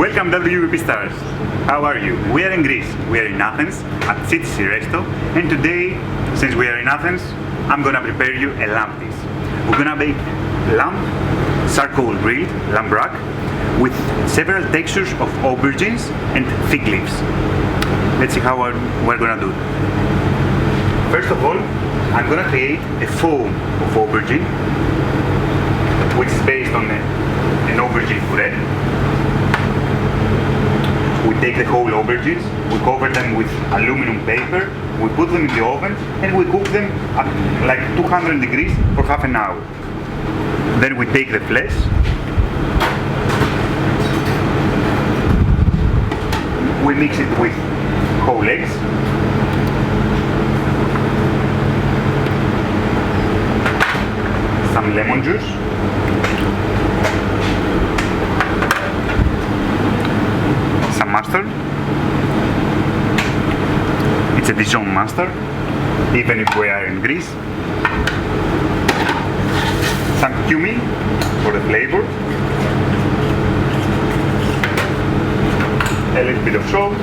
Welcome WPP stars. How are you? We are in Greece. We are in Athens at CTC Resto, and today, since we are in Athens, I'm gonna prepare you a lamb dish. We're gonna make lamb charcoal grilled lamb rack with several textures of aubergines and fig leaves. Let's see how we're gonna do it. First of all, I'm gonna create a foam of aubergine, which is based on an aubergine puree. We take the whole aubergines, we cover them with aluminum paper, we put them in the oven, and we cook them at like 200 degrees for half an hour. Then we take the flesh, we mix it with whole eggs, some lemon juice, some mustard. It's a Dijon mustard, even if we are in Greece. Some cumin for the flavor. A little bit of salt.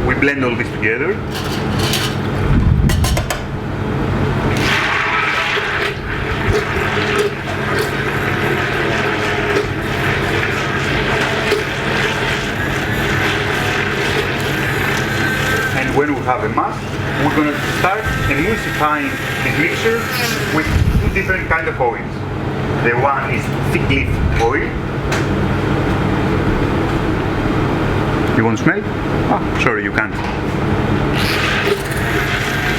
We blend all this together. And when we have a mass, we're going to start emulsifying this mixture with two different kinds of oils. The one is fig leaf oil. You want to smell? Ah, sorry, you can't.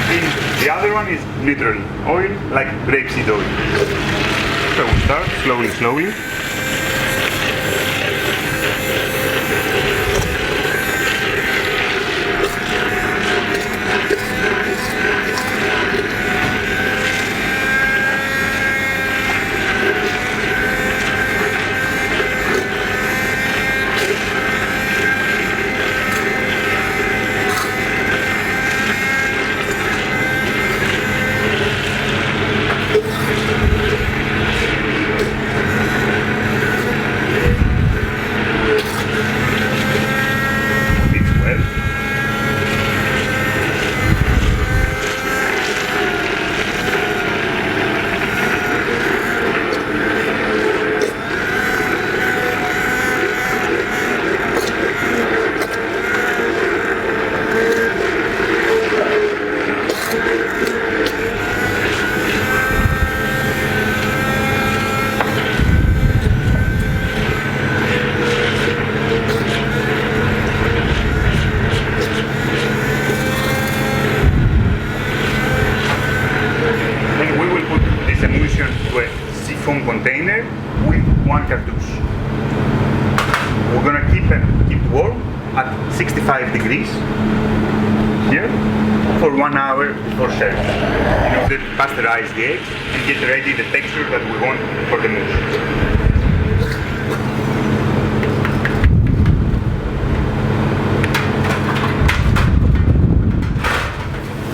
And the other one is neutral oil, like grapeseed oil. So we start slowly. Container with one cartouche. We're gonna keep warm at 65 degrees here for 1 hour before serving, in order to pasteurize the eggs and get ready the texture that we want for the mousse.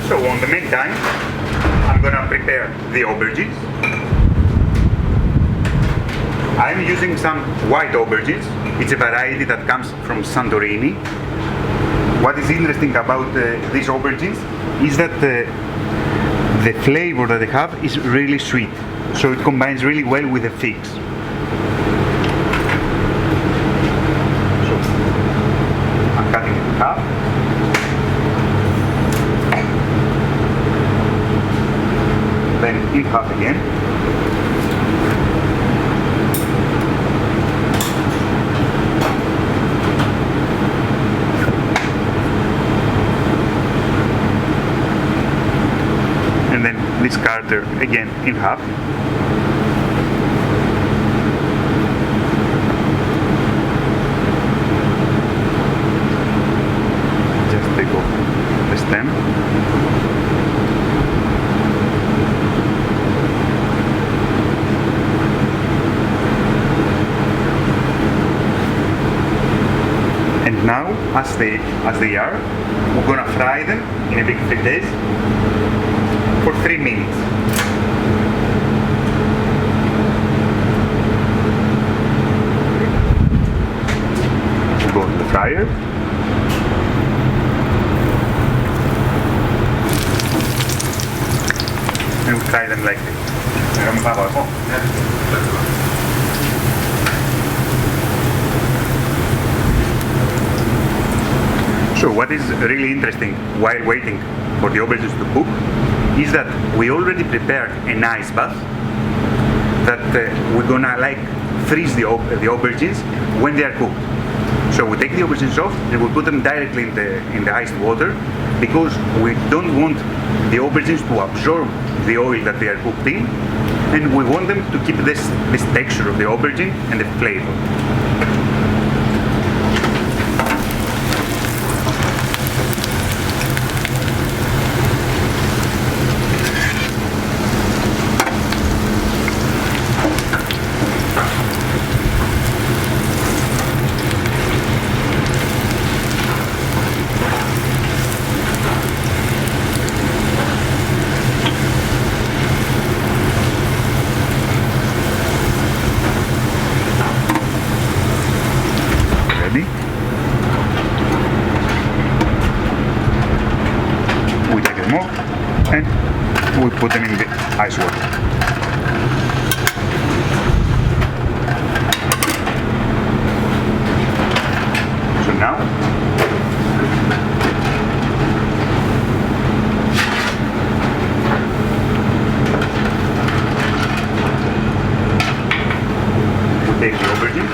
So on the meantime, I'm gonna prepare the aubergines. I'm using some white aubergines. It's a variety that comes from Santorini. What is interesting about these aubergines is that the flavor that they have is really sweet. So it combines really well with the figs. So I'm cutting it in half. Then in half again. And then this carter again in half. Just take off the stem. And now, as they are, we're gonna fry them in a big fritters for 3 minutes. fryer. And we fry them like this. So what is really interesting while waiting for the aubergines to cook is that we already prepared an ice bath that we're gonna like freeze the aubergines when they are cooked. So we take the aubergines off and we put them directly in the iced water because we don't want the aubergines to absorb the oil that they are cooked in, and we want them to keep this texture of the aubergine and the flavor. We take them off and we put them in the ice water. So now we take the aubergine.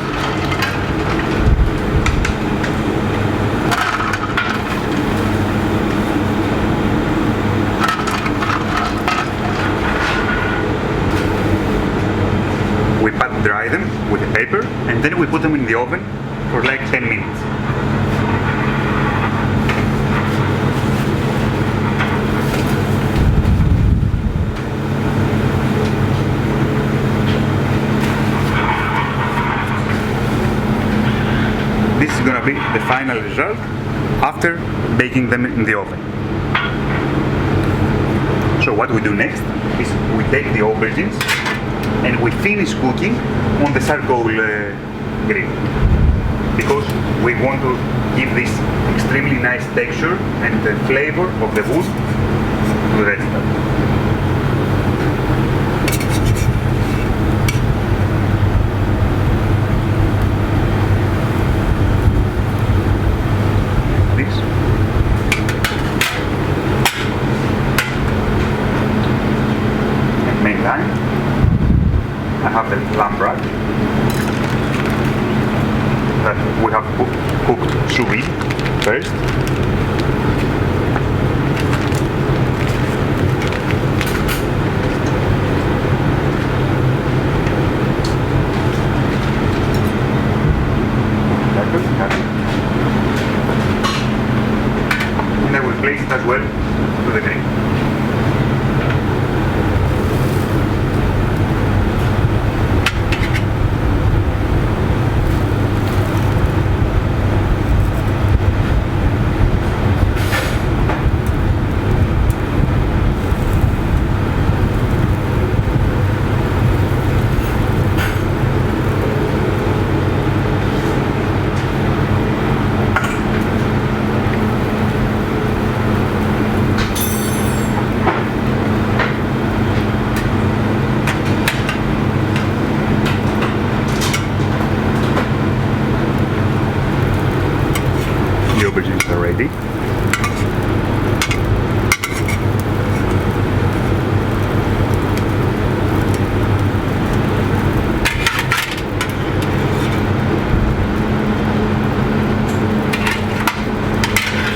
Dry them with a paper and then we put them in the oven for like 10 minutes. This is gonna be the final result after baking them in the oven. So what we do next is we take the aubergines and we finish cooking on the charcoal grill because we want to give this extremely nice texture and the flavor of the wood to the vegetable. I have the lamb rack that we have cooked sous vide first. And I will place it as well to the grill. Aubergines are ready.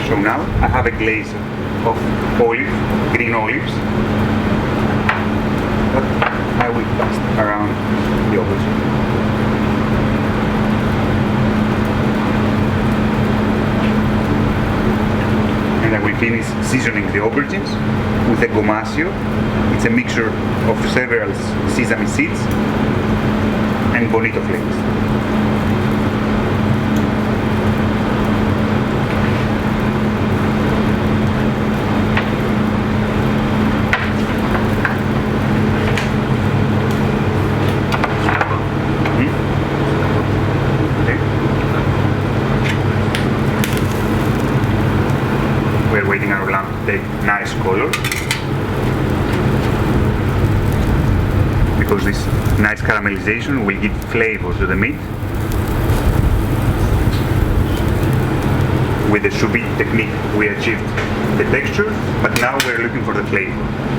So now I have a glaze of green olives that I will pass around the aubergine. And I will finish seasoning the aubergines with a gomasio. It's a mixture of several sesame seeds and bonito flakes. because this nice caramelization will give flavor to the meat. With the sous vide technique we achieved the texture, but now we're looking for the flavor.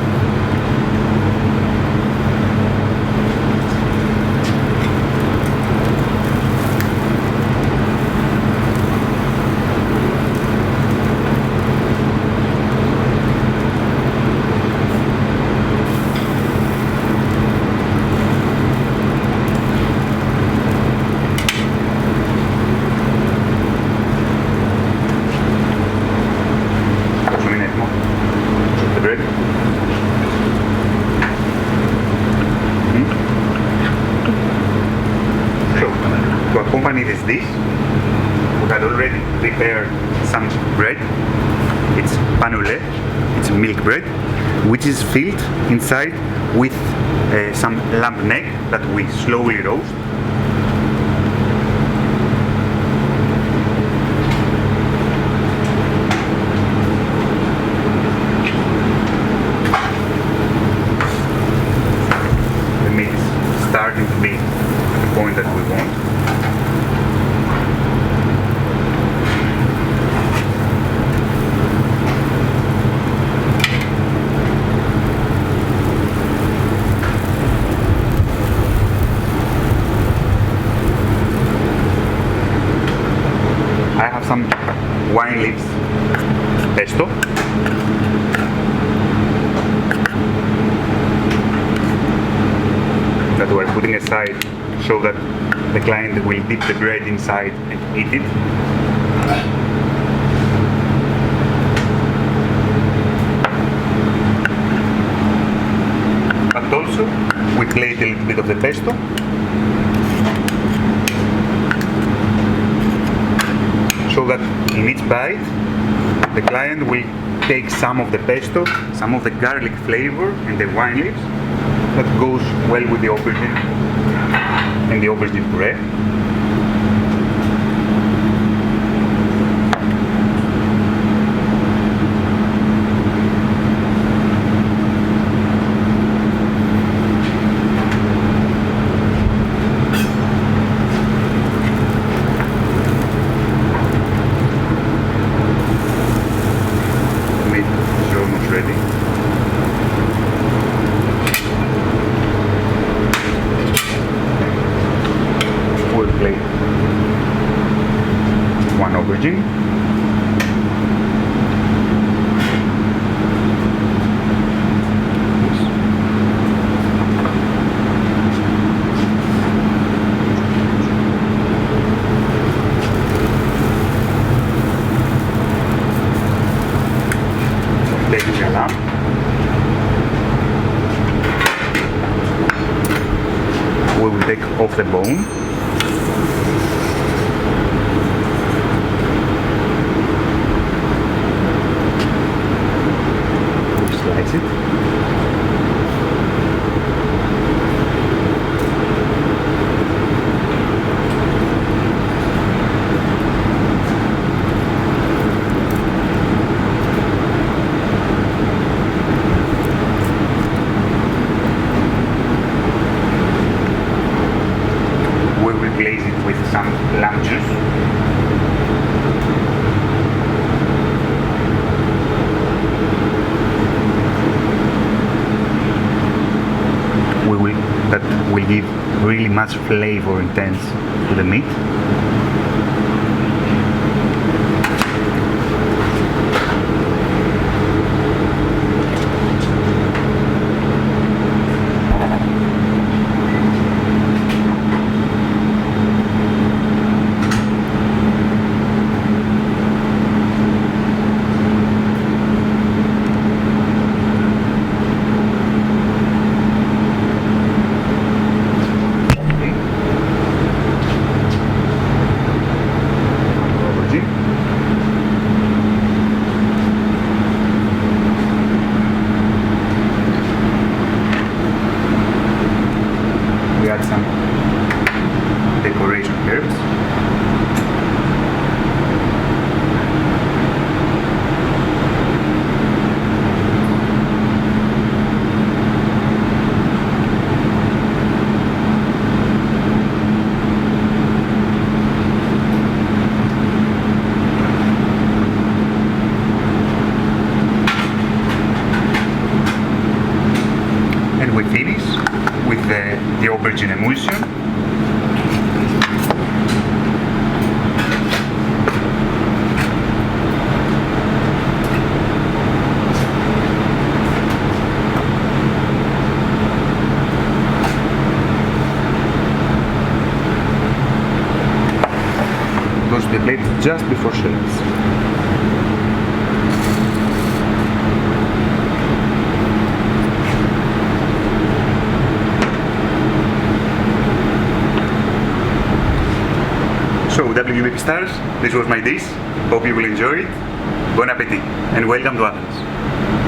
To accompany this dish, we had already prepared some bread. It's panoulet, it's milk bread, which is filled inside with some lamb neck that we slowly roast. The meat is starting to be at the point that we want. I have some wine leaves pesto. That we're putting aside so that the client will dip the bread inside and eat it. But also we plate a little bit of the pesto. So that in each bite, the client will take some of the pesto, some of the garlic flavor and the wine leaves that goes well with the aubergine and the aubergine puree. One aubergine, taking the lamb, we will take off the bone. Slice it. We will glaze it with some lamb juice. That will give really much flavor and taste to the meat. We add some decoration herbs. we finish with the aubergine emulsion. Goes to the plate just before service. So, WBP Stars, this was my dish. Hope you will enjoy it. Bon appetit and welcome to Athens.